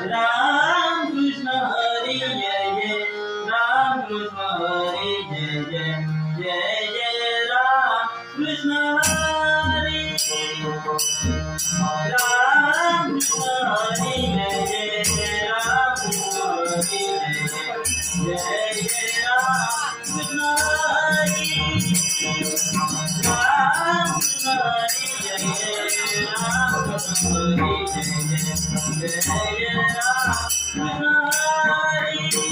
Ram Krishna Hari Jai Jai Ram Krishna Hari Jai Jai Jai Jai Ram Krishna Hari Ram Krishna Hari Jai Jai Ram Krishna Hari Jai Jai Ram Krishna Hari Ram Krishna Hari Jai Jai Ram Krishna Hari Jai Jai Jai Ram Krishna Hari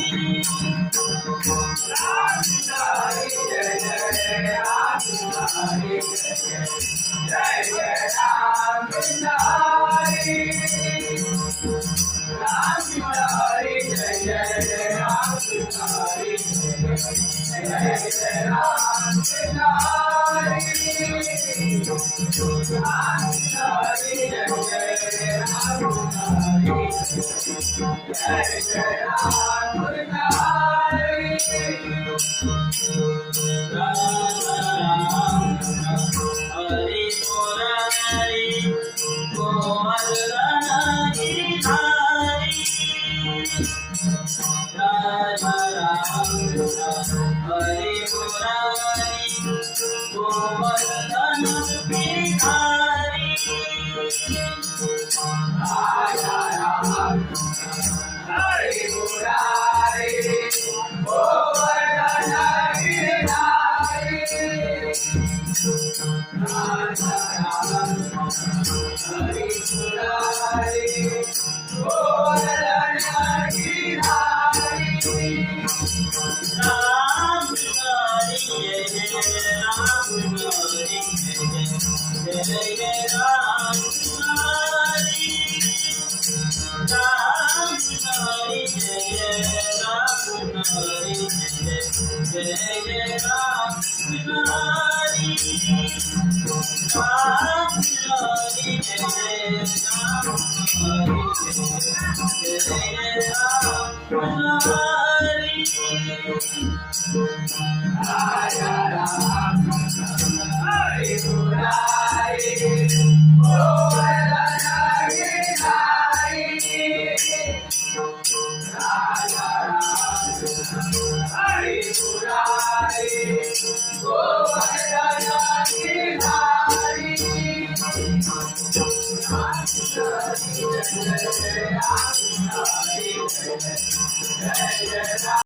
Hari Murari Govardhan Giridhari Raja Ram Hari Murari Govardhan Giridhari Raja Ram Hari Murari Govardhan Giridhari Raja Ram Hari Murari Govardhan Giridhari Ram Hari Jai Jai Ram Hari Jai Jai Ram Hari Ram Hari Jai Jai Ram Hari Jai Jai Ram Hari Ram Hari Jai Jai Ram Hari Jai Jai Ram Hari Raja Ram Hari Murari Govardhan Giridhari Raja Ram Hari Murari Govardhan Giridhari Jai Jai Ram Hari Jai Jai